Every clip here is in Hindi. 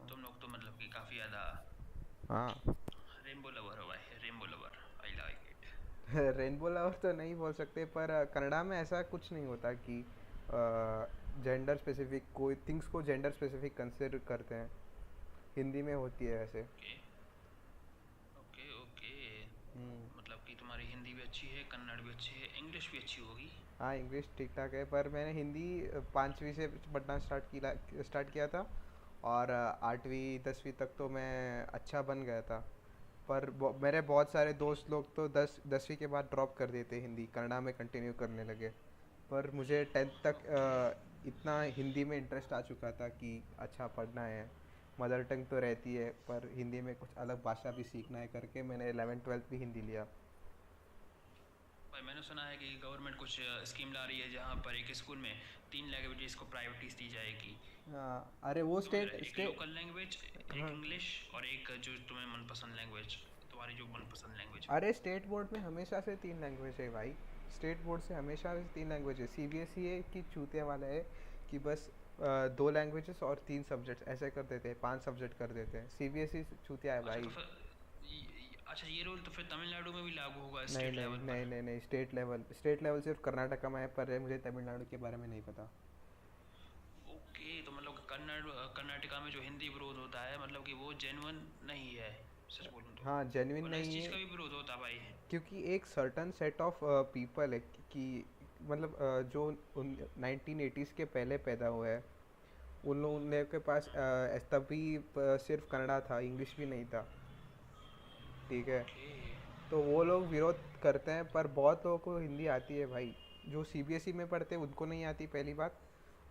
तुम लोग तो मतलब कि काफ़ी ज़्यादा हाँ। रेनबो लवर हो भाई, rainbow lover, I like it. Rainbow lover तो नहीं बोल सकते, पर कनाडा में ऐसा कुछ नहीं होता कि जेंडर स्पेसिफिक कोई थिंग्स को जेंडर स्पेसिफिक कंसिडर करते हैं। हिंदी में होती है वैसे। Okay okay okay. हम्म। मतलब कि तुम्हारी हिंदी भी अच्छी है, कन्नड़ भी अच्छी है, इंग्लिश भी अच्छी होगी। हाँ, इंग्लिश ठीक ठाक है, पर मैंने हिंदी 5वीं से पढ़ना स्टार्ट किया था। और 8वीं 10वीं तक तो मैं अच्छा बन गया था। पर मेरे बहुत सारे दोस्त लोग तो 10वीं के बाद ड्रॉप कर देते, हिंदी कन्नड़ा में कंटिन्यू करने लगे। पर मुझे 10th तक इतना हिंदी में इंटरेस्ट आ चुका था कि अच्छा पढ़ना है। मदर टंग तो रहती है, पर हिंदी में कुछ अलग भाषा भी सीखना है करके मैंने 11th 12th भी हिंदी लिया। भाई मैंने सुना है कि गवर्नमेंट कुछ स्कीम ला रही है जहाँ पर एक स्कूल में 3 लैंग्वेजेस को प्रायोरिटीज दी जाएगी। हाँ, अरे वो समझ स्टेट रहे, एक स्टेट लोकल लैंग्वेज, एक हाँ। इंग्लिश, और एक जो तुम्हें मनपसंद लैंग्वेज, तुम्हारी जो मनपसंद लैंग्वेज हो। अरे स्टेट बोर्ड में हमेशा से 3 लैंग्वेज है भाई। स्टेट बोर्ड से हमेशा से 3 लैंग्वेज है। सीबीएसई है कि चूतिया वाला है कि बस 2 लैंग्वेजेस और 3 सब्जेक्ट्स ऐसे कर देते हैं, 5 सब्जेक्ट कर देते हैं। सीबीएसई चूतिया है अच्छा तो भाई। फिर अच्छा ये रूल तो फिर तमिलनाडु में भी लागू होगा नहीं स्टेट नहीं लेवल नहीं पर। नहीं नहीं, स्टेट लेवल सिर्फ कर्नाटका में है, पर मुझे तमिलनाडु के बारे में नहीं पता। ओके, तो मतलब कर्नाटका में जो हिंदी विरोध होता है मतलब कि वो जेन्युइन नहीं है, सच बोलूँ तो। हाँ, जेन्युइन वरना इस नहीं चीज़ है। का भी विरोध होता है भाई। क्योंकि एक सर्टन सेट ऑफ पीपल है कि मतलब जो 1980s के पहले पैदा हुआ है, उन लोगों के पास तभी सिर्फ कन्नड़ा था, इंग्लिश भी नहीं था। ठीक है। ओके। तो वो लोग विरोध करते हैं, पर बहुत लोगों को हिंदी आती है भाई। जो सीबीएसई में पढ़ते हैं उनको नहीं आती, पहली बात।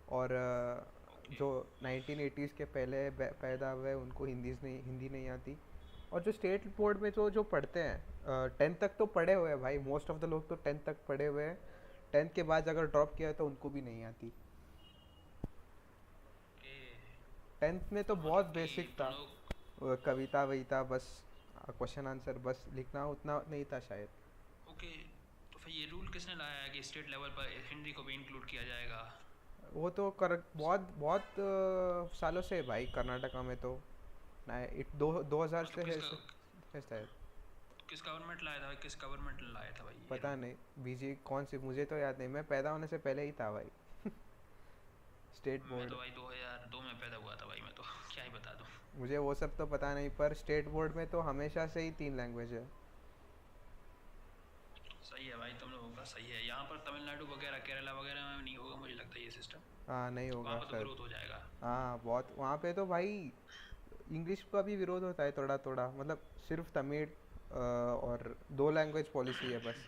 और ओके जो 1980s के पहले पैदा हुए उनको हिंदी नहीं आती। और जो स्टेट बोर्ड में जो जो पढ़ते हैं 10th तक तो पढ़े हुए हैं भाई, मोस्ट ऑफ द लोग तो 10th तक पढ़े हुए हैं। 10th के बाद अगर ड्रॉप किया है तो उनको भी नहीं आती। ओके। 10th में तो तो बहुत मतलब कि बेसिक तुम था। लोग, कविता वविता बस, क्वेश्चन आंसर बस लिखना, उतना नहीं था शायद। ओके, तो फिर ये रूल किसने लाया है कि स्टेट लेवल पर हिंदी को भी इंक्लूड किया जाएगा? वो तो कर बहुत बहुत सालों से है भाई कर्नाटका में तो। ना दो 2000 मतलब से है शायद। किस गवर्नमेंट लाया था, किस गवर्नमेंट ने लाया था भाई ये पता रूल? नहीं बीजी कौन सी, मुझे तो याद नहीं, मैं पैदा होने से पहले ही था भाई। स्टेट मैं बोर्ड। तो भाई 2002 में पैदा हुआ था भाई, मैं तो क्या ही बता दूँ। मुझे वो सब तो पता नहीं, पर स्टेट बोर्ड में तो हमेशा से ही 3 लैंग्वेज है। सही है भाई, तुम लोगों का सही है। यहाँ पर तमिलनाडु वगैरह केरला वगैरह में नहीं होगा मुझे लगता है ये सिस्टम। हाँ, नहीं वहाँ होगा पर तो शायद। विरोध हो जाएगा। हाँ, बहुत वहाँ पे तो भाई इंग्लिश का भी विरोध होता है थोड़ा थोड़ा, मतलब सिर्फ तमिल और 2 लैंग्वेज पॉलिसी है बस।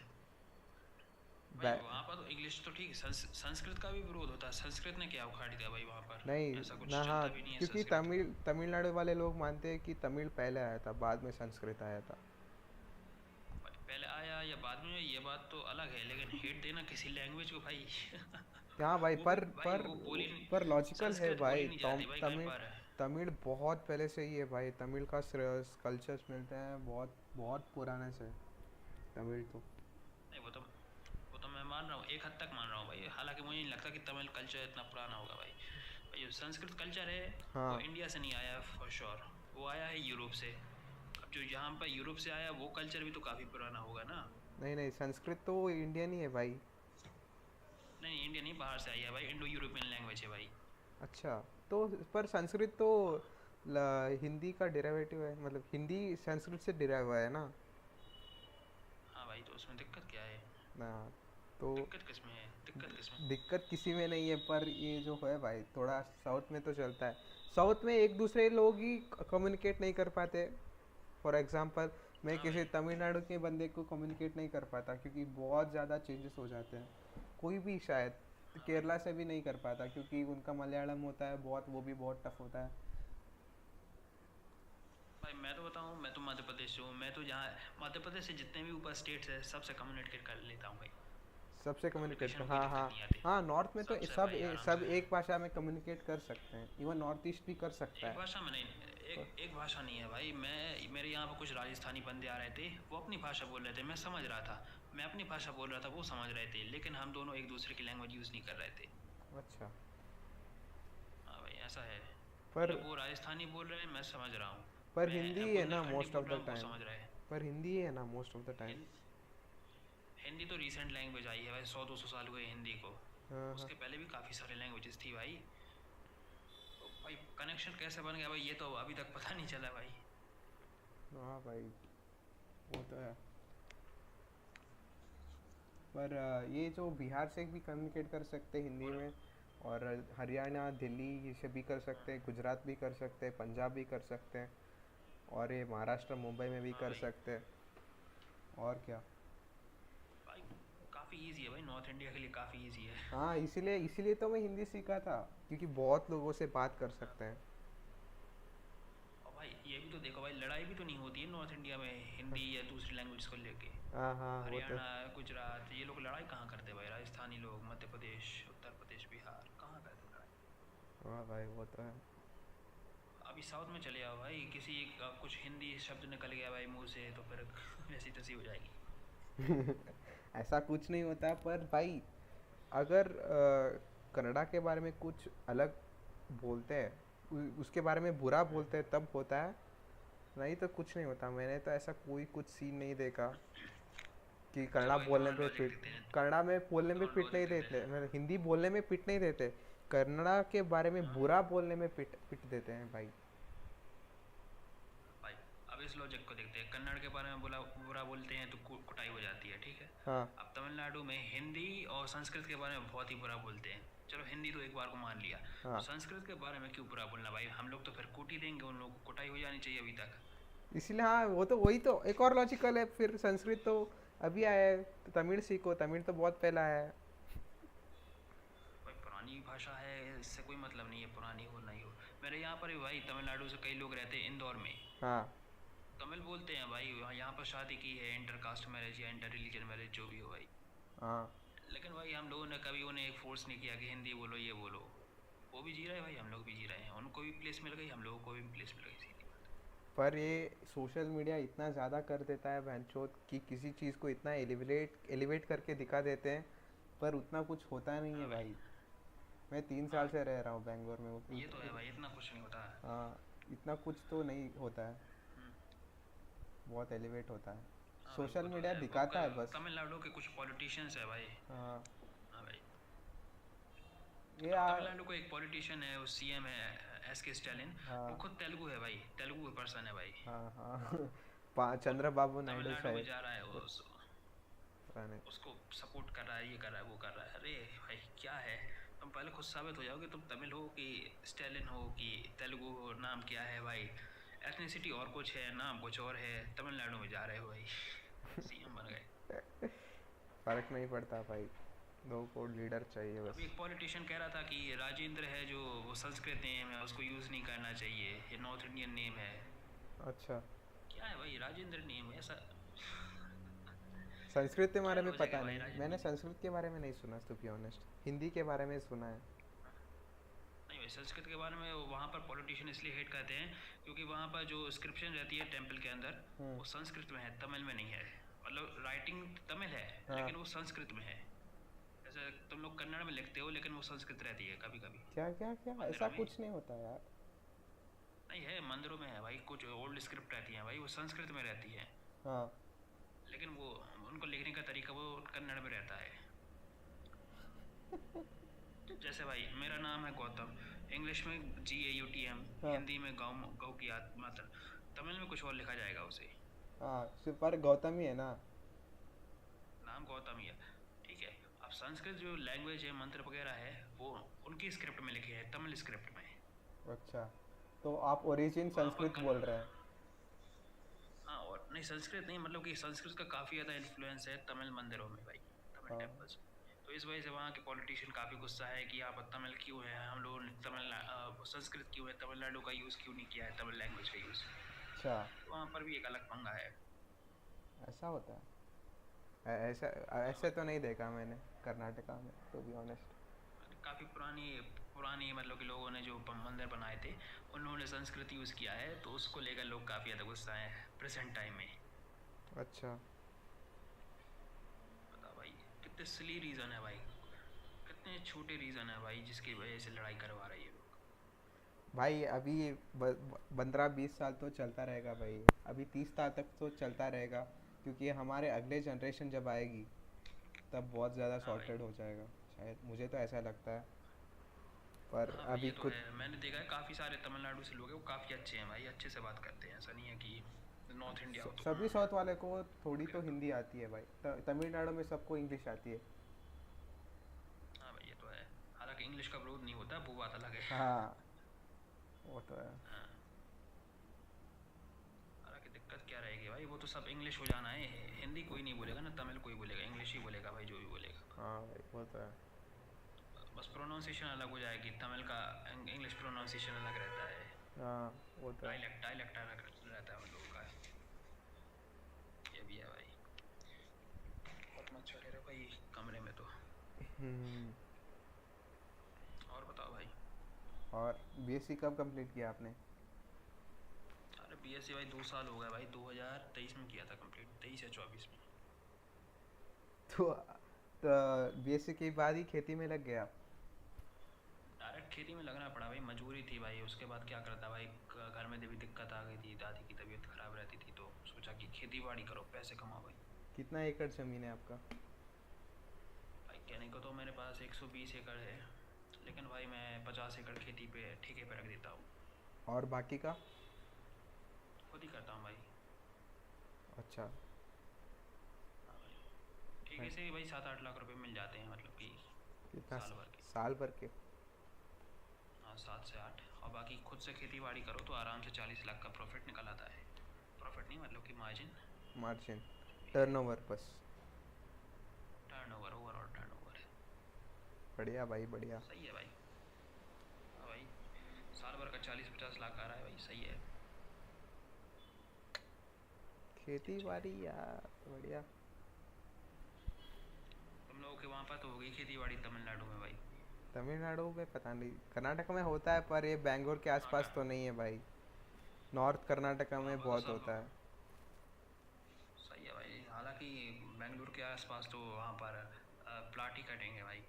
भाई वहाँ पर तो इंग्लिश तो ठीक है, संस्कृत का भी विरोध होता है। संस्कृत ने क्या उखाड़ दिया भाई वहाँ पर? नहीं ऐसा ना, कुछ हाँ। चलता भी नहीं है क्योंकि संस्कृत। तमिलनाडु वाले लोग मानते हैं कि तमिल पहले आया था, बाद में संस्कृत आया था। पहले आया या बाद में ये बात तो अलग है, लेकिन हेट देना किसी लैंग्वेज को भाई हाँ भाई, वो भी पर भाई पर वो बोली नहीं, पर लॉजिकल है संस्कृत बोली भाई। नहीं जाती भाई कहीं तमिल पर। तमिल बहुत पहले से ही है भाई। तमिल का कल्चर्स मिलते हैं बहुत बहुत पुराने से। तमिल तो। नहीं वो तो मैं मान रहा हूँ, एक हद तक मान रहा हूँ भाई। हालांकि मुझे नहीं लगता कि तमिल कल्चर इतना पुराना होगा भाई। भाई जो संस्कृत कल्चर है वो हाँ। इंडिया से नहीं आया फॉर श्योर, वो आया है यूरोप से। अब जो यहाँ पर यूरोप से आया वो कल्चर भी तो काफ़ी पुराना होगा ना। नहीं नहीं, संस्कृत तो इंडियन ही है भाई। नहीं इंडिया नहीं, बाहर से आई है भाई, इंडो यूरोपियन लैंग्वेज है भाई। अच्छा। तो पर संस्कृत तो हिंदी का डेरिवेटिव है, मतलब हिंदी संस्कृत से डिराइव हुआ है ना। हाँ भाई, तो उसमें दिक्कत क्या है? ना। तो दिक्कत किस में है, दिक्कत किस में? दिक्कत किसी में नहीं है, पर ये जो है भाई थोड़ा साउथ में तो चलता है। साउथ में एक दूसरे लोग ही कम्युनिकेट नहीं कर पाते। फॉर एग्जांपल, मैं हाँ किसी भाई। तमिलनाडु के बंदे को कम्युनिकेट नहीं कर पाता क्योंकि बहुत ज़्यादा चेंजेस हो जाते हैं। कोई भी शायद हाँ भाई। केरला से भी नहीं कर पाता क्योंकि उनका मलयालम होता है बहुत, वो भी बहुत टफ होता है। भाई मैं तो बताऊँ, मैं तो मध्य प्रदेश से हूँ। मैं तो जहाँ मध्य प्रदेश से जितने भी ऊपर स्टेट्स है सबसे कम्युनिकेट कर लेता हूँ भाई। सबसे कम्युनिकेट कर, कम्युनिकेशन कोई हाँ दिक्कत हाँ। नहीं आती। हाँ, नॉर्थ में तो सबसे भाई आराम सब से। एक भाषा में कम्युनिकेट कर सकते हैं, इवन नॉर्थ ईस्ट भी कर सकता एक है। भाषा में नहीं, एक भाषा नहीं है भाई। मेरे यहाँ पर कुछ राजस्थानी बंदे आ रहे थे, वो अपनी भाषा बोल रहे थे, मैं समझ रहा था। मैं अपनी भाषा बोल रहा था, वो समझ रहे थे, लेकिन हम दोनों एक दूसरे की लैंग्वेज यूज़ नहीं कर रहे थे। अच्छा। हाँ भाई ऐसा है। पर मतलब वो राजस्थानी बोल रहे हैं, मैं समझ रहा हूँ। पर हिंदी मैं ही है ना बुंदेलखंडी मोस्ट बोल ऑफ रहा द हूँ, वो टाइम। समझ रहे हैं। पर हिंदी ही है ना मोस्ट ऑफ द टाइम। हिं, हिंदी तो रीसेंट लैंग्वेज आई है भाई, 100-200 साल हुए हिंदी को। हाँ हाँ। उसके पहले भी काफ़ी सारे लैंग्वेजेस थी भाई। तो भाई कनेक्शन कैसे बन गया भाई, ये तो अभी तक पता नहीं चला भाई। हाँ भाई, वो तो है। पर ये जो बिहार से भी कम्युनिकेट कर सकते हैं हिंदी और में, और हरियाणा दिल्ली ये से भी कर सकते हैं, गुजरात भी कर सकते हैं, पंजाब भी कर सकते हैं, और ये महाराष्ट्र मुंबई में भी हाँ कर भाई। सकते हैं। और क्या। भाई काफ़ी इजी है भाई, नॉर्थ इंडिया के लिए काफ़ी इजी है। हाँ, इसीलिए इसीलिए तो मैं हिंदी सीखा था, क्योंकि बहुत लोगों से बात कर हाँ। सकते हैं। और भाई ये भी तो देखो भाई, लड़ाई भी तो नहीं होती है नॉर्थ इंडिया में हिंदी या दूसरी लैंग्वेज को लेके। हाँ हाँ, वो तो। हरियाणा, गुजरात, ये लोग लड़ाई कहाँ करते भाई? राजस्थानी लोग, मध्य प्रदेश, उत्तर प्रदेश, बिहार, कहाँ करते लड़ाई? हाँ भाई, वो तो है। अभी साउथ में चले जाओ भाई, किसी कुछ हिंदी शब्द निकल गया भाई मुंह से तो फिर वैसी तैसी हो जाएगी। ऐसा कुछ नहीं होता, पर भाई अगर कन्नड़ा के बारे में कुछ अलग बोलते हैं, उसके बारे में बुरा बोलते हैं, तब होता है। नहीं तो कुछ नहीं होता। मैंने तो ऐसा कोई कुछ सीन नहीं देखा कि चलो कन्नड़ा भाई बोलने दोनों पे लॉजिक पिट, देखते हैं। कन्नड़ा में बोलने में दोनों पिट नहीं लॉजिक देखते देते, हैं। मतलब हिंदी बोलने में पिट नहीं देते, कन्नड़ा के बारे में हाँ बुरा बोलने में पिट पिट देते हैं भाई। भाई, अब इस लॉजिक को देखते हैं। कन्नड़ के बारे में बुरा बुरा बोलते हैं तो कुटाई हो जाती है, ठीक है। हाँ अब तमिलनाडु में हिंदी और संस्कृत के बारे में बहुत ही बुरा बोलते हैं। चलो हिंदी तो एक बार को मान लिया, तो हाँ, संस्कृत के बारे में क्यों बुरा बोलना भाई? हम लोग तो फिर कूट ही देंगे उन लोगों को, कुटाई हो जानी चाहिए अभी तक। इसलिए हाँ, वो तो वही तो एक और लॉजिकल है। फिर संस्कृत तो अभी आया है, तो तमिल सीखो, तमिल तो बहुत पहला आया है। भाई पुरानी भाषा है, इससे कोई मतलब नहीं है पुरानी हो नहीं हो। मेरे यहाँ पर भी भाई तमिलनाडु से कई लोग रहते हैं इंदौर में, हाँ तमिल बोलते हैं भाई। यहाँ पर शादी की है, इंटर कास्ट मैरिज या इंटर रिलीजन मैरिज जो भी हो भाई। हाँ। लेकिन भाई हम लोगों ने कभी उन्हें फोर्स नहीं किया कि हिंदी बोलो ये बोलो। वो भी जी रहे हैं भाई, हम लोग भी जी रहे हैं। उनको भी प्लेस मिल गई, हम लोगों को भी प्लेस मिल गई, सीधी बात पर ये सोशल मीडिया इतना ज़्यादा कर देता है बहनचोद, कि किसी चीज़ को इतना एलिवेट करके दिखा देते हैं, पर उतना कुछ होता नहीं है। है हाँ भाई। भाई। मैं 3 साल हाँ से रह रहा हूँ बैंगलोर में, ये तो है भाई, इतना कुछ नहीं होता है। हाँ, इतना कुछ तो नहीं होता है। हम्म, बहुत एलिवेट होता है। हाँ भाई सोशल वो तो मीडिया है। वो दिखाता है बस। तमिलनाडु के कुछ पॉलिटिशियंस है भाई। हाँ। हाँ भाई। ये अब तमिलनाडु को एक पॉलिटिशियन है, वो सीएम है, एस के स्टालिन। वो हाँ खुद तेलुगु है भाई, तेलुगु पर्सन है भाई। हाँ हाँ। वो चंद्रबाबू नायडू तमिलनाडु में शायद। जा रहा है, पता नहीं। उसको सपोर्ट कर रहा है, ये कर रहा है, वो कर रहा है। अरे भाई क्या है, तुम पहले खुद साबित हो जाओगे, तुम तमिल हो कि स्टालिन हो कि तेलुगु हो। नाम क्या है भाई? एथनिसिटी और कुछ है, नाम कुछ और है। तमिलनाडु में जा रहे हो भाई, सीएम बन गए। फर्क नहीं पड़ता भाई, दो को लीडर चाहिए अभी बस। एक पॉलिटिशियन कह रहा था कि राजेंद्र है जो, वो संस्कृत नेम है, उसको यूज़ नहीं करना चाहिए, ये नॉर्थ इंडियन नेम है। अच्छा। क्या है भाई राजेंद्र नेम ऐसा? संस्कृत के क्या बारे में लॉजिक है पता भाई नहीं, मैंने राजेंद्र? संस्कृत के बारे में नहीं सुना, टू बी ऑनेस्ट। हिंदी के बारे में सुना है। नहीं भाई, संस्कृत के बारे में वहाँ पर पॉलिटिशियन इसलिए हेट करते हैं क्योंकि वहाँ पर जो स्क्रिप्शन रहती है टेम्पल के अंदर, हम्म। वो संस्कृत में है, तमिल में नहीं है। मतलब राइटिंग तमिल है हाँ। लेकिन वो संस्कृत में है। जैसे तुम लोग कन्नड़ में लिखते हो लेकिन वो संस्कृत रहती है कभी कभी क्या क्या क्या, ऐसा मंदिरों में। कुछ नहीं होता यार। नहीं है, मंदिरों में है भाई, कुछ ओल्ड स्क्रिप्ट रहती है भाई, वो संस्कृत में रहती है। हाँ। लेकिन वो उनको लिखने का तरीका वो कन्नड़ में रहता है। जैसे भाई मेरा नाम है गौतम, इंग्लिश में GAUTM, हाँ हिंदी में गौ, गौ की मात्रा, तमिल में कुछ और लिखा जाएगा उसे। हाँ, सिर्फ पर गौतम ही है ना। नाम गौतम ही है, ठीक है। अब संस्कृत जो लैंग्वेज है, मंत्र वगैरह है, वो उनकी स्क्रिप्ट में लिखे हैं, तमिल स्क्रिप्ट में। अच्छा, तो आप ओरिजिन वहाँ पर संस्कृत बोल रहे हैं। हाँ, और नहीं संस्कृत नहीं, मतलब कि संस्कृत का काफ़ी ज़्यादा इन्फ्लुएंस है तमिल मंदिरों में भाई, तमिल हाँ। टेम्पल्स। तो इस वजह से वहाँ के पॉलिटिशियन काफ़ी गुस्सा है कि यहाँ पर तमिल क्यों है, हम लोगों ने संस्कृत क्यों है, तमिलनाडु का यूज़ क्यों नहीं किया है, तमिल लैंग्वेज का यूज़। अच्छा, तो वहाँ पर भी एक अलग पंगा है। ऐसा होता है। ऐसा हाँ ऐसे भाई, तो नहीं देखा मैंने कर्नाटका में, टू बी ऑनेस्ट। काफ़ी पुरानी पुरानी मतलब कि लोगों ने जो मंदिर बनाए थे, उन्होंने संस्कृत यूज़ किया है, तो उसको लेकर लोग काफ़ी ज़्यादा गुस्सा है प्रेजेंट टाइम में। अच्छा। बता भाई, कितने सिली रीज़न है भाई, कितने छोटे रीज़न है भाई जिसकी वजह से लड़ाई करवा रही है लोग। भाई अभी 15-20 साल तो चलता रहेगा भाई, अभी 30 साल तक तो चलता रहेगा, क्योंकि हमारे अगले जनरेशन जब आएगी तब बहुत ज़्यादा हाँ भाई। सॉर्टेड हो जाएगा, शायद, मुझे तो ऐसा लगता है। पर हाँ भाई अभी ये तो कुछ। है, मैंने देखा है काफ़ी सारे तमिलनाडु से लोग हैं वो काफ़ी अच्छे हैं भाई, अच्छे से बात करते हैं, ऐसा नहीं है कि नॉर्थ इंडिया हो तो सभी साउथ वाले को थोड़ी तो गलत हो। हिंदी आती है भाई, तमिलनाडु में सबको इंग्लिश आती है। हाँ भाई ये तो है, हालांकि इंग्लिश का विरोध नहीं होता, वो बात अलग है। हाँ, वो तो है। हाँ, हालांकि दिक्कत क्या रहेगी भाई, वो तो सब इंग्लिश हो जाना है, हिंदी कोई नहीं बोलेगा ना, तमिल कोई बोलेगा, इंग्लिश ही बोलेगा भाई, जो भी बोलेगा। हाँ भाई, वो तो है। बस प्रोनाउंसिएशन अलग हो जाएगी, तमिल का इंग्लिश प्रोनाउंसिएशन अलग रहता है, हाँ, वो तो है। डायलेक्ट डायलेक्ट अलग रहता है उन लोगों का, ये भी है भाई। बहुत मत चढ़े रहे भाई कमरे में तो। हम्म। और बताओ भाई। और बीएससी कब कंप्लीट किया आपने? अरे बीएससी भाई 2 साल हो गए भाई, 2023 में किया था कंप्लीट, 23 या 24 में। तो बीएससी के बाद ही खेती में लग गया? डायरेक्ट खेती में लगना पड़ा भाई, मजबूरी थी भाई, उसके बाद क्या करता भाई, घर में भी दिक्कत आ गई थी, दादी की तबीयत खराब रहती थी, तो सोचा कि खेती बाड़ी करो, पैसे कमाओ भाई। कितना एकड़ ज़मीन है आपका? भाई कहने को तो मेरे पास 120 एकड़ है, लेकिन भाई मैं 50 एकड़ खेती पे ठेके पे रख देता हूँ। और बाकी का? खुद ही करता हूँ भाई। अच्छा। हाँ भाई, ठेके भाई, से ही भाई 7-8 लाख रुपए मिल जाते हैं, मतलब कि कितना साल भर के। साल भर के? हाँ 7 से 8, और बाकी खुद से खेती बाड़ी करो तो आराम से 40 लाख का प्रॉफिट निकल आता है। प्रॉफिट नहीं मतलब कि मार्जिन, मार्जिन, जो भी है। टर्नओवर बस। Turnover, overall turnover. बढ़िया भाई, बढ़िया। सही है भाई। हाँ भाई, साल भर का 40-50 लाख आ रहा है भाई, सही है। खेती बाड़ी यार, बढ़िया। तुम लोगों के वहाँ पर तो होगी खेती बाड़ी तमिलनाडु में भाई। तमिलनाडु में पता नहीं, कर्नाटक में होता है पर ये बैंगलोर के हाँ आसपास तो नहीं है भाई। नॉर्थ कर्नाटका हाँ में वो तो बहुत सब होता है। सही है भाई, हालांकि बेंगलुरु के आसपास तो वहाँ पर प्लाट ही कटेंगे भाई।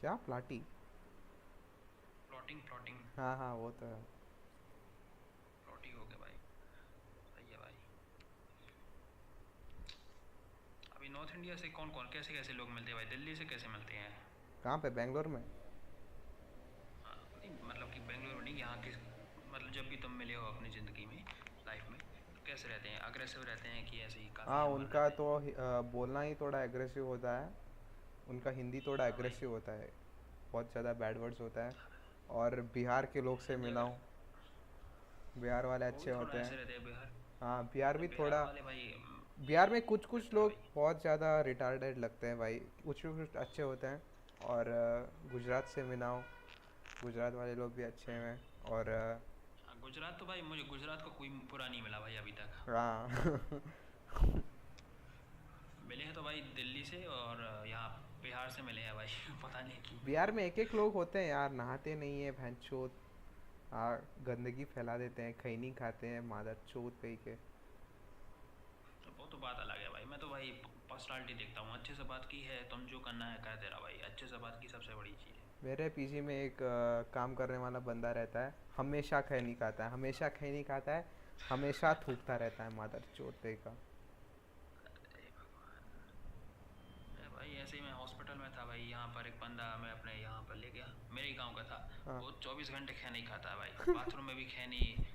क्या प्लाटी? प्लॉटिंग प्लॉटिंग हाँ हाँ, वो तो है। प्लॉट ही हो गए भाई। सही है भाई। अभी नॉर्थ इंडिया से कौन कौन कैसे कैसे लोग मिलते हैं भाई, दिल्ली से कैसे मिलते हैं? कहाँ पे, बैंगलोर में? हाँ, नहीं मतलब कि बेंगलुरु नहीं, यहाँ के मतलब जब भी तुम मिले हो अपनी ज़िंदगी में, लाइफ में, तो कैसे रहते हैं, अग्रेसिव रहते हैं कि ऐसे ही काफ़ी हाँ, हम्बल उनका रहते हैं? तो बोलना ही थोड़ा एग्रेसिव होता है। उनका हिंदी थोड़ा हाँ भाई। एग्रेसिव होता है, बहुत ज़्यादा बैड वर्ड्स होता है। और बिहार के लोग से हिंदी मिला अगर हूँ, बिहार वाले वो अच्छे भी थोड़ा होते हैं। ऐसे रहते हैं बिहार। हाँ, बिहार अरे भी बिहार थोड़ा। वाले भाई बिहार में कुछ कुछ रहता है लोग भाई। बहुत ज़्यादा रिटार्डेड लगते हैं भाई, कुछ कुछ अच्छे होते हैं। और गुजरात से मिला हूँ, गुजरात वाले लोग भी अच्छे हैं। और हाँ, गुजरात तो भाई मुझे गुजरात का कोई बुरा नहीं मिला भाई अभी तक। हाँ। मिले हैं तो भाई दिल्ली से और यहाँ बिहार से मिले हैं भाई। पता नहीं क्यों। बिहार में एक एक लोग होते हैं यार, नहाते नहीं है भैंचोद। हाँ, गंदगी फैला देते हैं, खैनी खाते हैं, मादर चोत कहीं के। वो तो बात अलग है भाई, मैं तो भाई पर्सनालिटी देखता हूँ, अच्छे से बात की है, तुम जो करना है कर दे रहा भाई, अच्छे से बात की सबसे बड़ी चीज़ है। मेरे पीजी में एक काम करने वाला बंदा रहता है, हमेशा खैनी खाता है, हमेशा खैनी खाता है, हमेशा थूकता रहता है, मादर चोत कहीं का। अरे भगवान। मैं भाई ऐसे ही मैं हॉस्पिटल में था भाई, यहाँ पर एक बंदा मैं अपने यहाँ पर ले गया, मेरे ही गांव का था। हाँ। वो 24 घंटे खैनी ही खाता है भाई, बाथरूम में भी खैनी।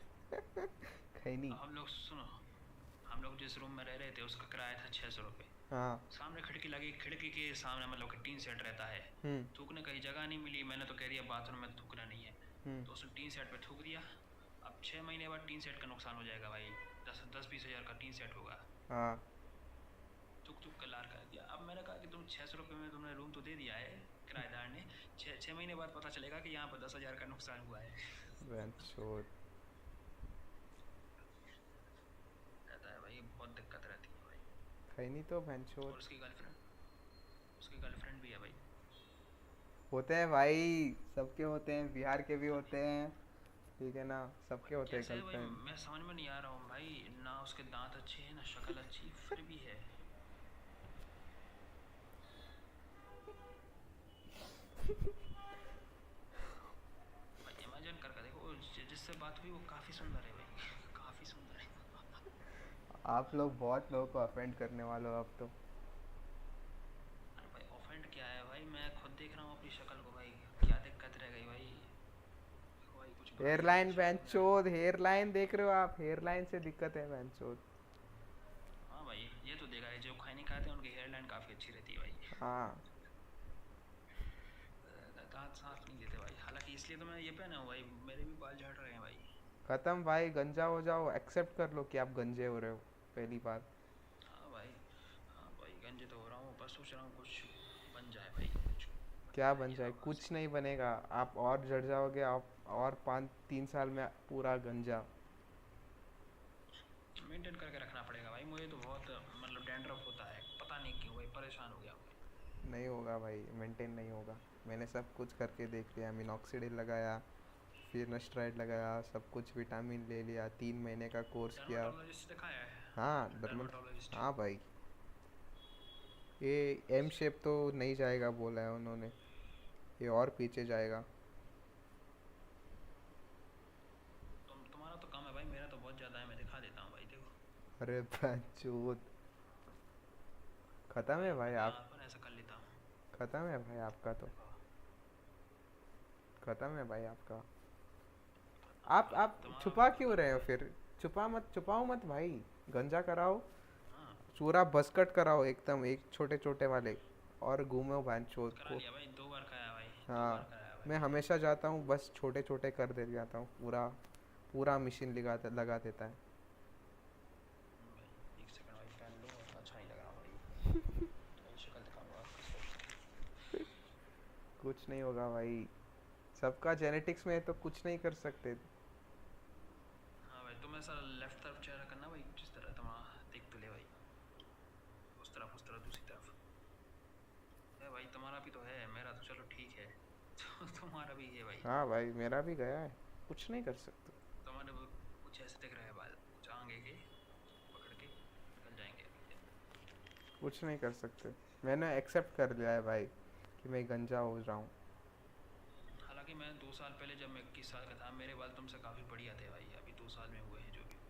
खैनी। हम लोग सुनो, हम लोग जिस रूम में रह रहे थे उसका किराया था 600 रुपये। हाँ। सामने खिड़की लगी, खिड़की के सामने मतलब कि टीन सेट रहता है। हम्म। थूकने कहीं जगह नहीं मिली, मैंने तो कह दिया बाथरूम में थूकना नहीं है, हम्म। तो उसने टीन सेट पे थूक दिया। अब 6 महीने बाद टीन सेट का नुकसान हो जाएगा भाई, 10-20 हज़ार का टीन सेट होगा। हाँ। थूक थूक कर लार कर दिया। अब मैंने कहा कि तुम 600 रुपये में तुमने रूम तो दे दिया है किराएदार ने, 6 महीने बाद पता चलेगा कि यहाँ पर 10 हज़ार का नुकसान हुआ है। भैंचोद। रहता है भाई, बहुत दिक्कत रहती है भाई। खैनी तो और भैंचोद। उसकी गर्लफ्रेंड भी है भाई। होते हैं भाई, सबके होते हैं, बिहार के भी होते हैं, ठीक है ना, सबके भाई होते हैं कैसे है भाई, गर्लफ्रेंड। मैं समझ में नहीं आ रहा हूँ भाई, ना उसके दांत अच्छे हैं ना शक्ल अच्छी, फिर भी है। भाई इमेजिन करके देखो, जिससे बात हुई वो काफ़ी सुंदर है भाई, काफ़ी सुंदर है। आप लोग बहुत लोगों को ऑफेंड करने वाले हो अब तो। अरे भाई ऑफेंड क्या है भाई, मैं खुद देख रहा हूँ अपनी शक्ल को भाई, क्या दिक्कत रह गई भाई। देखो भाई कुछ बुराई नहीं है हेयरलाइन शक्ल में भाई। बेंचोद, हेयरलाइन देख रहे हो आप? हेयरलाइन से दिक्कत है बेंचोद। हाँ भाई ये तो देखा है, जो खाए नहीं खाते उनकी हेयर लाइन काफ़ी अच्छी रहती है भाई। हाँ। दांत साफ नहीं देते भाई, हालांकि इसलिए तो मैं ये पहना हूँ भाई, मेरे भी बाल झड़ रहे हैं भाई। खत्म भाई, गंजा हो जाओ, एक्सेप्ट कर लो कि आप गंजे हो रहे हो। पहली बात। हाँ भाई, हाँ भाई गंजे तो हो रहा हूँ, बस सोच रहा हूँ कुछ बन जाए भाई, कुछ क्या बन बन जाएंगे जाए? भगवान से। कुछ नहीं बनेगा। आप और जड़ जाओगे आप। और 5-3 साल में पूरा गंजा। मेंटेन करके रखना पड़ेगा भाई, मुझे तो बहुत मतलब डैंड्रफ होता है, पता नहीं क्यों भाई, परेशान हो गया हूँ। नहीं होगा भाई, मेंटेन नहीं होगा। मैंने सब कुछ करके देख लिया, मिनॉक्सिडिल लगाया, फिर नस्ट्राइड लगाया, सब कुछ विटामिन ले लिया, 3 महीने का कोर्स किया। डर्माटोलॉजिस्ट दिखाया हाँ है, डर्मल। डर्माटोलॉजिस्ट। हाँ भाई। ये एम शेप तो नहीं जाएगा बोला है उन्होंने। ये और पीछे जाएगा। तुम्हारा तो कम है भाई, मेरा तो बहुत ज़्यादा है, मैं दिखा देता हूँ भाई देखो। अरे बहनचोद। खत्म भाई है भाई मैं आप। यहाँ पर ऐसा कर लेता हूँ। खत्म है भाई आपका तो। देखो, खत्म है भाई आपका। खत्म है भाई, आप तुम्हारा भी छुपा तो क्यों खत्म रहे हो है। फिर? छुपा मत, छुपाओ मत भाई। गंजा कराओ। हाँ, पूरा बसकट कराओ एकदम, एक छोटे छोटे वाले। और घूमो बहनचोद करा को। लिया भाई, 2 बार कराया भाई, 2 बार हाँ। कराया मैं भाई। हमेशा जाता हूँ, बस छोटे छोटे कर दे जाता हूँ पूरा। पूरा मशीन लगा देता है। भाई 1 सेकंड भाई, पहन लो, अच्छा नहीं लग रहा भाई, भाई शक्ल दिखाऊंगा आपको। कुछ नहीं होगा भाई। सबका जेनेटिक्स में है तो कुछ नहीं कर सकते। हाँ भाई, तुम ऐसा लेफ्ट तरफ चेहरा करना भाई, जिस तरह तुम देख तो ले भाई, उस तरफ दूसरी तरफ है भाई, तुम्हारा भी तो है, मेरा तो चलो ठीक है। तो तुम्हारा भी है भाई। हाँ भाई, मेरा भी गया है। कुछ नहीं कर सकते। तुम्हारे वो कुछ ऐसे दिख रहा है बाल, कुछ आगे के पकड़ के निकल जाएंगे अभी। कुछ नहीं कर सकते। मैंने एक्सेप्ट कर लिया है भाई कि मैं गंजा हो रहा हूँ। हालांकि मैं 2 साल पहले जब मैं 21 साल का था, मेरे बाल तुमसे काफ़ी बढ़िया थे भाई, अभी 2 साल में हुए हैं जो भी हुए।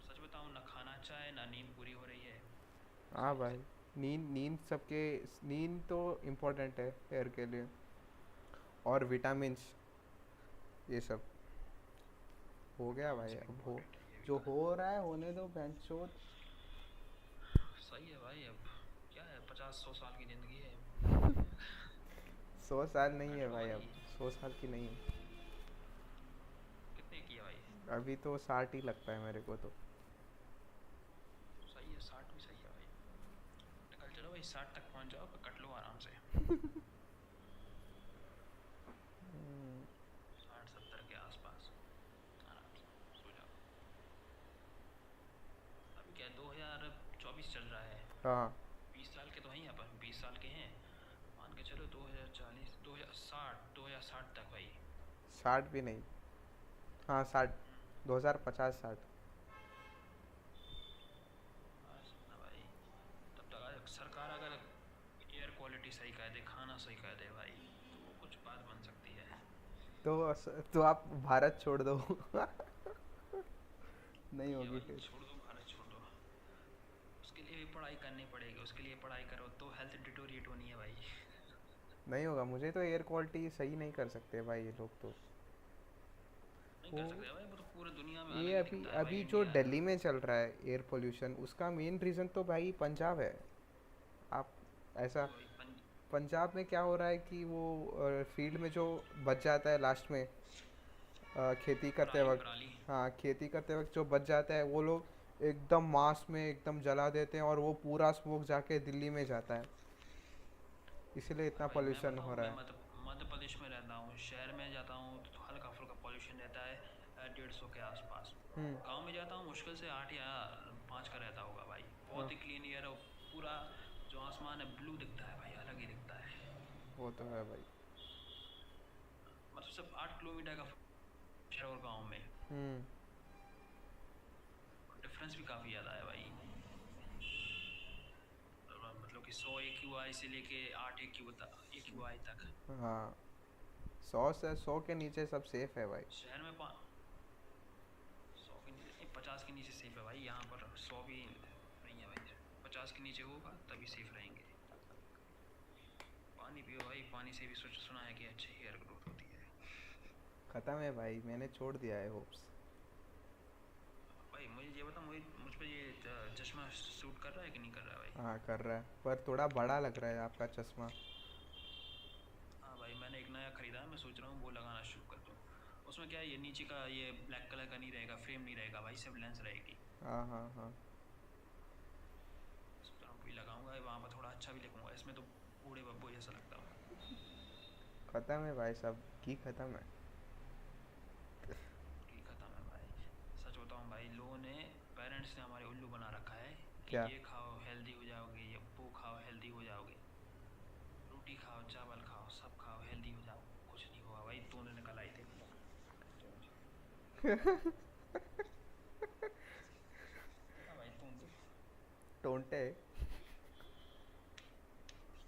सच बताऊँ, ना खाना अच्छा है, ना नींद पूरी हो रही है हाँ सही भाई। से। नींद नींद सबके। नींद तो इम्पोर्टेंट है हेयर के लिए। और विटामिन्स, ये सब। हो गया विटामिन भाई, भी अब हो। इम्पोर्टेंट है, ये भी जो कहा। हो रहा है होने दो बहनचोद। सही है भाई, अब क्या है, 50-100 साल की ज़िंदगी है। 100 साल नहीं काट है लो भाई अब। भाई। 100 साल की नहीं है। कितने की है भाई? अभी तो 60 ही लगता है मेरे को तो। सही है, 60 भी सही है भाई। निकल चलो भाई, 60 तक पहुंच जाओ, फिर कट लो आराम से। 60-70 के आसपास आराम से सो जाओ। अभी क्या 2024 चल रहा है, हाँ। 20 साल के तो हैं अपन, 20 साल के हैं, मान के चलो 2040, 2060, 2060 तक भाई। 60 भी नहीं। हाँ 60। 2050-60। बस ना भाई, तब तक सरकार अगर एयर क्वालिटी सही कर दे, खाना सही कर दे भाई, तो कुछ बात बन सकती है। तो आप भारत छोड़ दो। नहीं नहीं है होगी भाई, फिर। छोड़ दो भारत, छोड़ दो, उसके लिए भी पढ़ाई करनी पड़ेगी, उसके लिए पढ़ाई करो तो हेल्थ डिटोरिएट होनी है भाई। नहीं होगा, मुझे तो एयर क्वालिटी सही नहीं कर सकते भाई ये लोग तो। नहीं वो कर सकते भाई, वो तो पूरे दुनिया में ये अलग ही अभी दिखता है भाई अभी जो इंडिया। दिल्ली में चल रहा है एयर पोल्यूशन, उसका मेन रीज़न तो भाई पंजाब है। आप ऐसा। वही भाई पंजाब में क्या हो रहा है कि वो फील्ड में जो बच जाता है लास्ट में, खेती करते पराली वक्त। पराली। हाँ, खेती करते वक्त जो बच जाता है वो लोग एकदम मास में एकदम जला देते हैं, और वो पूरा स्मोक जाके दिल्ली में जाता है। इसीलिए अरे इतना भाई मैं पोल्यूशन हो बताऊँ, रहा मैं है। मध्य प्रदेश में रहता हूँ, शहर में जाता हूँ तो हल्का फुल्का पॉल्यूशन रहता है, 150 के आसपास। हम्म। गांव में जाता हूँ मुश्किल से 8 या 5 का रहता होगा भाई, हाँ, बहुत ही क्लीन एयर है, पूरा जो आसमान है ब्लू दिखता है भाई, अलग ही दिखता है। वो तो है भाई। मतलब सिर्फ 8 किलोमीटर का शहर और गाँव में हम्म। डिफरेंस भी काफ़ी ज़्यादा है भाई। मतलब कि 100 AQI से लेके 8 AQI तक। हाँ। 100 से 100 के नीचे सब सेफ है भाई। शहर में 50 के नीचे सेफ है भाई, यहाँ पर 100 भी नहीं है भाई, 50 के नीचे होगा तभी सेफ रहेंगे। पानी पियो भाई, पानी से भी सुना है कि अच्छी हेयर ग्रोथ होती है। ख़त्म है भाई, मैंने छोड़ दिया है होप्स। भाई मुझे ये बता, मुझ पर ये चश्मा सूट कर रहा है कि नहीं कर रहा है भाई? हाँ कर रहा है, पर थोड़ा बड़ा लग रहा है आपका चश्मा। हाँ भाई, मैंने एक नया ख़रीदा है, मैं सोच रहा हूँ वो लगाना शुरू कर दूँ। उसमें क्या है, ये नीचे का ये ब्लैक कलर का नहीं रहेगा, फ्रेम नहीं रहेगा भाई, सिर्फ लेंस रहेगी। हाँ हाँ हाँ। सोच रहा हूँ वही लगाऊंगा, वहाँ पर थोड़ा अच्छा भी दिखूंगा, इसमें तो बूढ़े बब्बू जैसा लगता हूँ। ख़त्म है भाई, सब की ख़त्म है। की ख़त्म है भाई। सच बताऊँ भाई, लोगों ने, पेरेंट्स ने हमारे उल्लू बना रखा है कि क्या? ये खाओ हेल्दी हो जाओगे, ये वो खाओ हेल्दी हो जाओगे, रोटी खाओ चावल खाओ सब खाओ हेल्दी हो जाओ। कुछ नहीं हुआ भाई, तूने निकल आई थे। हाँ भाई तुम तो, टोंटे।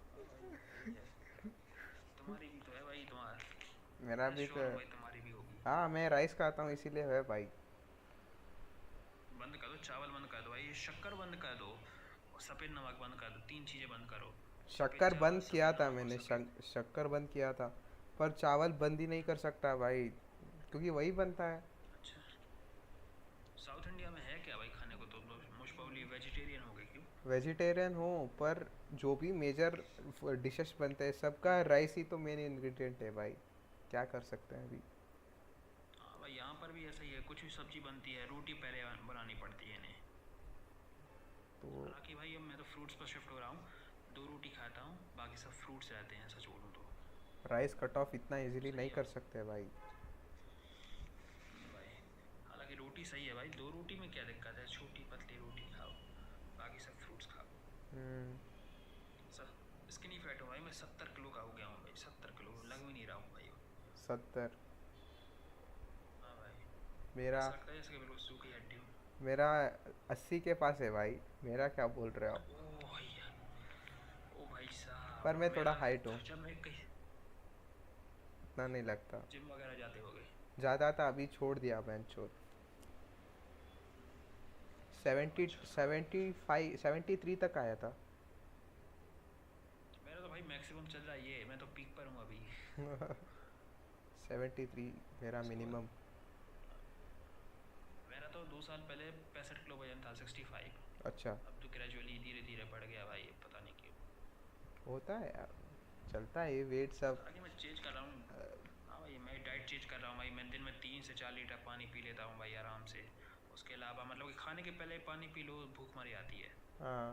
हाँ भाई वही है, तुम्हारी भी तो है भाई, तुम्हारा, मेरा मैं भी तो श्योर हूँ है। भाई तुम्हारी भी होगी। हाँ मैं राइस खाता हूँ इसीलिए है भाई। बंद कर दो, चावल बंद कर दो भाई, शक्कर बंद कर दो, और सफ़ेद नमक बंद कर दो, तीन चीज़ें बंद करो। सफ़ेद शक्कर चावल, बंद किया सफ़ेद था नमक और मैंने, सफ़ेद, शक्कर बंद किया था। पर चावल बंद ही नहीं कर सकता भाई, क्योंकि वही बनता है। अच्छा। साउथ इंडिया में है क्या भाई खाने को, तो मोस्ट प्रोबेबली वेजिटेरियन हो गए क्यों? वेजिटेरियन हूँ, पर जो भी मेजर डिशेस बनते हैं सबका राइस ही तो मेन इंग्रेडिएंट है भाई। क्या कर सकते हैं अभी। हाँ भाई, यहाँ पर भी ऐसा ही है, कुछ भी सब्जी बनती है रोटी पहले बनानी पड़ती है इन्हें। तो हालांकि भाई अब मैं तो फ्रूट्स पर शिफ्ट हो रहा हूँ, 2 रोटी खाता हूँ, बाकी सब फ्रूट्स रहते हैं सच बोलूँ तो। राइस कट ऑफ इतना इजीली सही नहीं है कर भाई। सकते भाई। भाई हालांकि रोटी सही है भाई, 2 रोटी में क्या दिक्कत है, छोटी पतली रोटी खाओ, बाकी सब फ्रूट्स खाओ। हम्म। सर, स्किनी फैट हूँ भाई मैं, 70 किलो का हो गया हूँ भाई, 70 किलो लग भी नहीं रहा हूँ भाई। 70? हाँ भाई, मेरा ऐसा लगता है जैसे कि बिल्कुल सूखी हड्डी हूँ। मेरा 80 के पास है भाई। मेरा क्या बोल रहे हो आप? ओ भैया, ओ भाई पर साहब मैं थोड़ा मेरा, हाइट हूँ, जब मैं कहीं इतना नहीं लगता। जिम वगैरह जाते हो गए? ज़्यादा था, अभी छोड़ दिया बेंच छोड़। 70, अच्छा, 75, 73 तक आया था। मेरा तो भाई मैक्सिमम चल रहा है ये, मैं तो पीक पर हूँ अभी। 73 मेरा उसके बाद मिनिमम। मेरा तो 2 साल पहले 65 किलो वजन था, 65। अच्छा। अब तो ग्रेजुअली धीरे धीरे बढ़ गया भाई, पता नहीं क्यों। होता है यार, चलता है ये वेट सब। हालांकि मैं चेंज कर रहा हूँ। हाँ भाई, मैं डाइट चेंज कर रहा हूँ भाई, मैं दिन में 3 से 4 लीटर पानी पी लेता हूँ भाई आराम से। उसके अलावा मतलब कि खाने के पहले पानी पी लो, भूख मर जाती है। हाँ।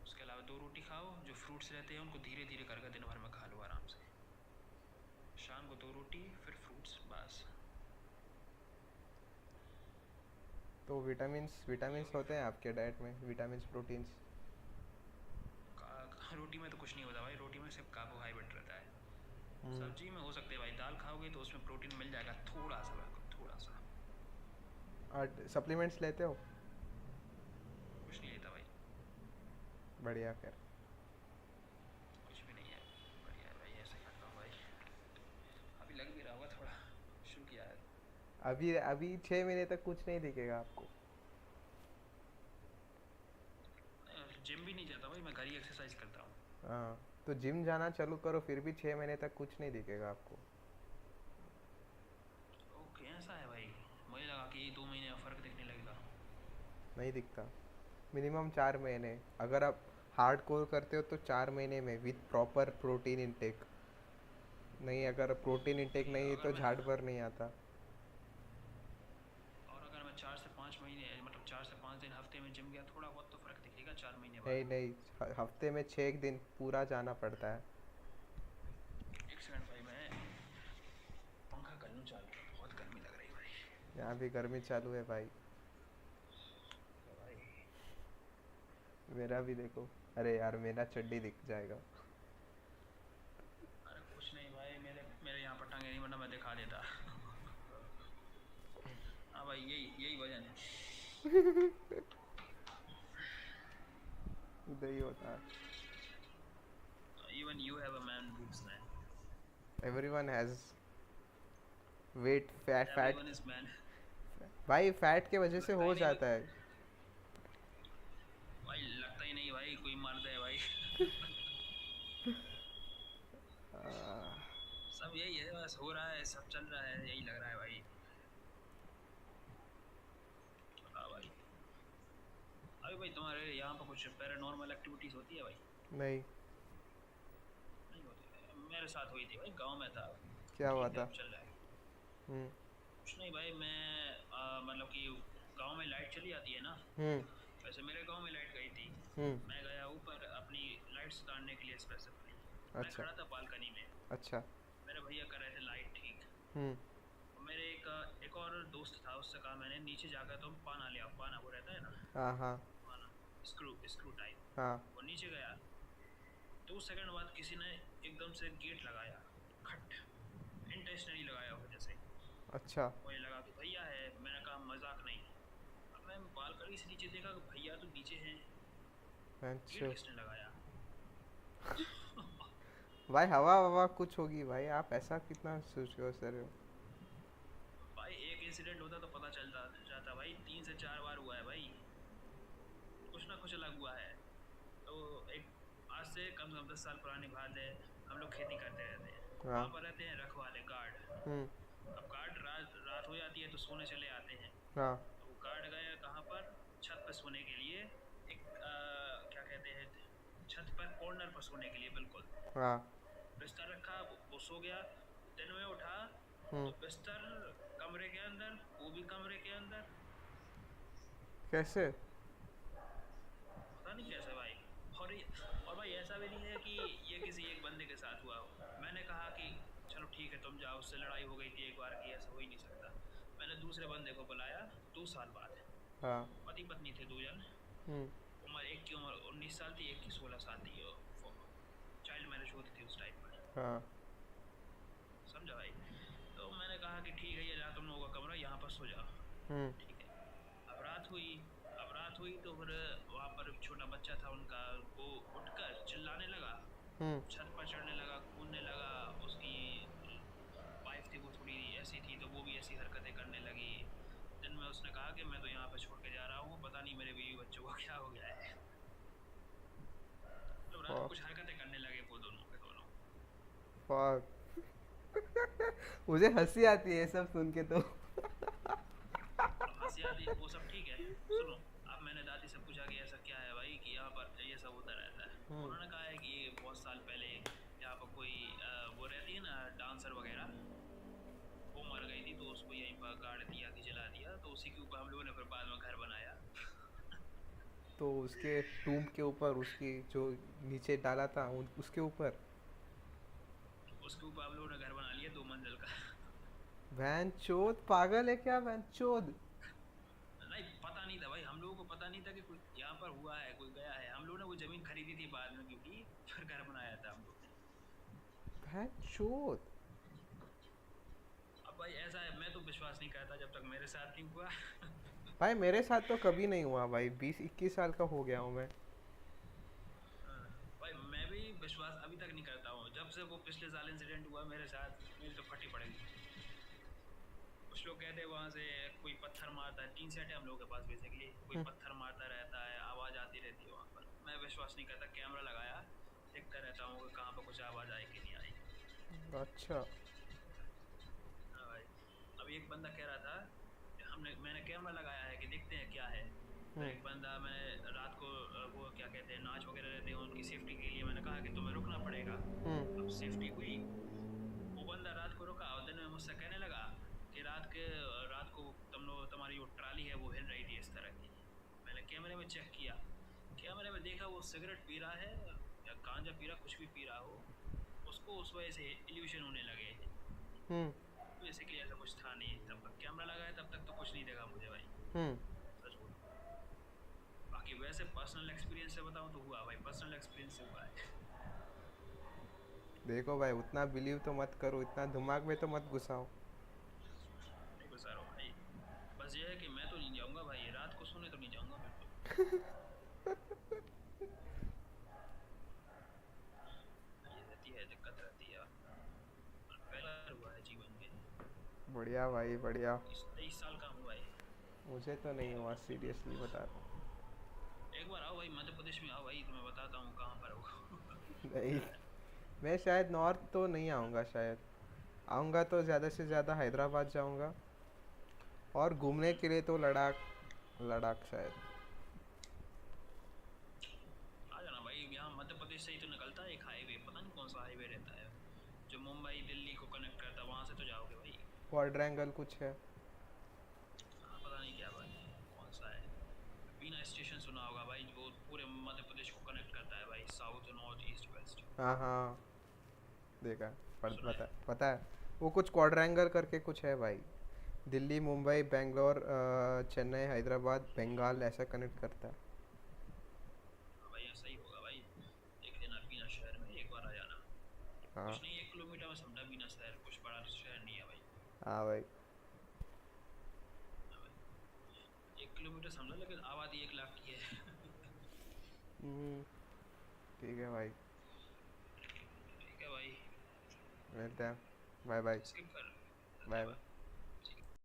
उसके अलावा 2 रोटी खाओ, जो फ्रूट्स रहते हैं उनको धीरे धीरे करके दिन भर में खा लो आराम से। शाम को 2 रोटी, फिर फ्रूट्स, बस। तो विटामिन्स ये विटामिन्स होगी होते फिर। हैं आपके डाइट में, विटामिन्स प्रोटीन्स? रोटी में तो कुछ नहीं होता भाई, रोटी में सिर्फ कार्बोहाइड्रेट रहता है। हम्म। सब्जी में हो सकते हैं भाई, दाल खाओगे तो उसमें प्रोटीन मिल जाएगा थोड़ा सा, बिल्कुल थोड़ा सा। और सप्लीमेंट्स लेते हो? कुछ नहीं लेता भाई, बढ़िया फिर। कुछ भी नहीं है। बढ़िया है भाई, ऐसे खाता हूँ भाई। अभी लग भी रहा होगा थोड़ा, शुरू किया है। अभी अभी 6 महीने तक कुछ नहीं दिखेगा आपको। जिम भी नहीं जाता भाई, मैं घर ही एक्सरसाइज करता हूँ। हाँ, तो जिम जाना चालू करो, फिर भी 6 महीने तक कुछ नहीं दिखेगा आपको। ओके ऐसा है भाई, मुझे लगा कि 2 महीने में फ़र्क दिखने लगेगा। नहीं दिखता। मिनिमम 4 महीने। अगर आप हार्ड कोर करते हो तो 4 महीने में विथ प्रॉपर प्रोटीन इंटेक। नहीं, अगर प्रोटीन इंटेक ओके, नहीं अगर तो मैं, झाड़ पर नहीं आता। और अगर मैं 4 से 5 महीने, मतलब 4 से 5 दिन हफ्ते में जिम गया, थोड़ा बहुत तो फ़र्क दिखेगा 4 महीने नहीं बाद। नहीं, हफ्ते में 6 दिन पूरा जाना पड़ता है। एक सेकंड भाई, मैं पंखा कर लूँ चालू, बहुत गर्मी लग रही है भाई। यहाँ भी गर्मी चालू है भाई। तो भाई, मेरा भी देखो। अरे यार, मेरा चड्डी दिख जाएगा। अरे कुछ नहीं भाई, मेरे मेरे यहाँ पर टंगे नहीं, वरना मैं दिखा देता। हाँ भाई, यही यही वजन है। इधर ही होता है। Even you have a man boobs man. Everyone has weight, fat fat everyone is man. भाई फैट के वजह से लगता हो ही नहीं जाता है। भाई, लगता ही नहीं भाई कोई मर्द है भाई। सब यही है, बस हो रहा है, सब चल रहा है, यही लग रहा है भाई। हाँ भाई। अभी भाई तुम्हारे यहाँ पर कुछ पैरानॉर्मल एक्टिविटीज होती है भाई? नहीं। नहीं होती है, मेरे साथ हुई थी भाई, गांव में था। क्या हुआ ठीक है, था? अब चल रहा है। हम्म। कुछ नहीं भाई, मैं मतलब कि गांव में लाइट चली जाती है ना। हम्म। वैसे मेरे गांव में लाइट गई थी। हम्म। मैं गया ऊपर अपनी लाइट सुधारने के लिए स्पेसिफिकली। मैं अच्छा। खड़ा था बालकनी में। अच्छा। मेरे भैया कर रहे थे लाइट ठीक। हम्म। और मेरे एक और दोस्त था, उससे कहा मैंने नीचे जाकर तुम पाना ले आओ। पाना वो रहता है ना, हाँ हाँ। पाना, स्क्रू स्क्रू टाइप। हाँ। वो नीचे गया। 2 सेकंड बाद किसी ने एकदम से गेट लगाया, खट, इंटेंशनली लगाया हो जैसे। अच्छा। मुझे लगा कि भैया है, मैंने कहा मजाक नहीं। अब मैं बालकनी से नीचे देखा कि भैया तो नीचे हैं। गेट अच्छा। किसने लगाया? भाई हवा हवा कुछ होगी भाई, आप ऐसा कितना सोच रहे हो? भाई एक इंसिडेंट होता तो पता चलता जाता भाई, 3 से 4 बार हुआ है भाई। कुछ ना कुछ अलग हुआ है। तो एक, आज से कम से कम 10 साल पुरानी बात है। हम लोग खेती करते रहते हैं, हाँ। वहाँ पर रहते हैं रखवाले, गार्ड। हम्म। अब गार्ड रात रात हो जाती है तो सोने चले आते हैं। हाँ। तो वो गार्ड गए कहाँ पर, छत पर सोने के लिए। एक क्या कहते हैं, छत पर कॉर्नर पर सोने के लिए बिल्कुल। हाँ। बिस्तर रखा, वो सो गया। दिन में उठा हम्म। तो बिस्तर कमरे के अंदर, वो भी कमरे के अंदर। कैसे? पता नहीं कैसे भाई। और और भाई ऐसा भी नहीं है कि ये किसी एक बंदे के साथ हुआ हो। मैंने कहा कि चलो ठीक है तुम जाओ, उससे लड़ाई हो गई थी एक बार की, ऐसा हो ही नहीं सकता। मैंने दूसरे बंदे को बुलाया 2 साल बाद। हाँ। पति पत्नी थे 2 जन। हम्म। उम्र, एक की उम्र 19 साल थी, एक की 16 साल थी। चाइल्ड मैरिज होती थी उस टाइम पर। हाँ। समझा भाई? तो मैंने कहा कि ठीक है, ये जहाँ तुम लोगों का कमरा, यहाँ पर सो जाओ। हम्म। ठीक है। अब रात हुई। अब रात हुई तो फिर वहाँ पर छोटा बच्चा था उनका, वो उठकर चिल्लाने लगा, हम्म। छत पर चढ़ने लगा, कूदने लगा। उसकी वाइफ थी, वो थोड़ी ऐसी थी तो वो भी ऐसी हरकतें करने लगी। दिन में उसने कहा कि मैं तो यहाँ पे छोड़ के जा रहा हूँ, पता नहीं मेरे बीवी बच्चों को क्या हो गया है। मतलब रात को फक। कुछ हरकतें करने लगे वो दोनों के दोनों। फक। मुझे हंसी आती है ये सब सुन के तो। अब हंसी आती, वो सब ठीक है। सुनो, अब मैंने दादी से पूछा कि ऐसा क्या है भाई कि यहाँ पर ये सब होता रहता है। हम्म। उन्होंने कहा है कि ये बहुत साल पहले यहाँ पर कोई वो रहती है ना डांसर वगैरह, वो मर गई थी तो उसको यहीं पर गाड़ दिया कि जला दिया, तो उसी के ऊपर हम लोगों ने फिर बाद में घर बनाया। तो उसके टूम्ब के ऊपर, उसकी जो नीचे डाला था उसके ऊपर? उसके ऊपर हम लोगों ने घर बना लिया 2 मंजिल का। वैन चोद पागल है क्या वैन चोद? नहीं पता नहीं था भाई, हम लोगों को पता नहीं था कि कोई यहाँ पर हुआ है, कोई गया है। हम लोगों ने वो जमीन खरीदी थी बाद में, क्योंकि फिर घर बनाया था हम लोग ने। वैन चोद। अब भाई ऐसा है, मैं तो विश्वास नहीं करता जब तक मेरे साथ नहीं हुआ। भाई मेरे साथ तो कभी नहीं हुआ भाई, 20-21 साल का हो गया हूँ मैं। हाँ, भाई मैं भी विश्वास अभी तक नहीं करता हूँ। जब से वो पिछले साल इंसिडेंट हुआ मेरे साथ, मेरी तो फटी पड़ गई। कुछ लोग कहते हैं वहां से कोई पत्थर मारता है, 3 सेट है हम लोगों के पास बेसिकली, कोई हम्म। पत्थर मारता रहता है, आवाज आती रहती है वहां पर। मैं विश्वास नहीं करता, कैमरा लगाया, देखता रहता हूँ कि कहाँ पर कुछ आवाज आई कि नहीं आई। अच्छा। हाँ भाई। अब एक बंदा कह रहा था, मैंने कैमरा लगाया है कि देखते हैं क्या है। फिर हम्म। एक बंदा, मैं रात को वो क्या कहते हैं, नाच वगैरह रहते हैं, उनकी सेफ्टी के लिए मैंने कहा कि तुम्हें रुकना पड़ेगा। हम्म। अब सेफ्टी हुई। वो बंदा रात को रुका और दिन में मुझसे कहने लगा कि रात को तुम लोग, तुम्हारी जो ट्राली है वो हिल रही थी इस तरह की। मैंने कैमरे में चेक किया, कैमरे में देखा वो सिगरेट पी रहा है या गांजा पी रहा, कुछ भी पी रहा हो, उसको उस वजह से इल्यूशन होने लगे। हम्म। बेसिकली ऐसा कुछ था नहीं, तब तक कैमरा लगाया तब तक तो कुछ नहीं देखा मुझे भाई, हम्म। सच बोलूं। बाकी वैसे पर्सनल एक्सपीरियंस से बताऊं तो हुआ भाई, पर्सनल एक्सपीरियंस से हुआ है। देखो भाई उतना बिलीव तो मत करो, इतना दिमाग में तो मत घुसाओ। नहीं गुस्सा रहो भाई, बस ये है कि मैं तो नहीं जाऊंगा भाई, रात को सोने तो नहीं जाऊंगा मैं तो। ये रहती है, दिक्कत रहती है। और पहला बार हुआ है जीवन में। बढ़िया भाई बढ़िया। 23 साल का हूँ भाई। मुझे तो नहीं हुआ, सीरियसली बता रहा एक बार आओ भाई, मध्य प्रदेश में आओ भाई, तुम्हें बताता हूँ कहाँ पर हो। हूँ। नहीं, मैं शायद नॉर्थ तो नहीं आऊँगा शायद। आऊँगा तो ज़्यादा से ज़्यादा हैदराबाद जाऊँगा, और घूमने के लिए तो लद्दाख, लद्दाख शायद। आ जाना भाई, यहाँ मध्य प्रदेश से ही तो निकलता है एक हाईवे, पता नहीं कौन सा हाईवे रहता है जो मुंबई दिल्ली को कनेक्ट करता है, वहां से तो जाओगे भाई। क्वाड्रेंगल कुछ है। हाँ पता नहीं क्या भाई, कौन सा है। बीना स्टेशन सुना होगा भाई, वो पूरे मध्य प्रदेश को कनेक्ट करता है भाई, साउथ नॉर्थ ईस्ट वेस्ट। हाँ हाँ, देखा है, सुना है। पता पता है। वो कुछ क्वाड्रेंगल करके कुछ है भाई। दिल्ली, मुंबई, बेंगलोर, चेन्नई, हैदराबाद, बंगाल ऐसा कनेक्ट करता है। हाँ भाई ऐसा ही होगा भाई, देख लेना बीना शहर में एक बार आ जाना। हाँ। कुछ नहीं, 1 किलोमीटर में समझा बीना शहर, कुछ बड़ा शहर नहीं है भाई। हाँ भाई। हाँ भाई, 1 किलोमीटर समझा, लेकिन आबादी 1 लाख की है। हम्म, ठीक है भाई। ठीक है भाई, मिलते हैं। Bye bye. स्किप कर, बाय मिलते हैं बाय। भाई।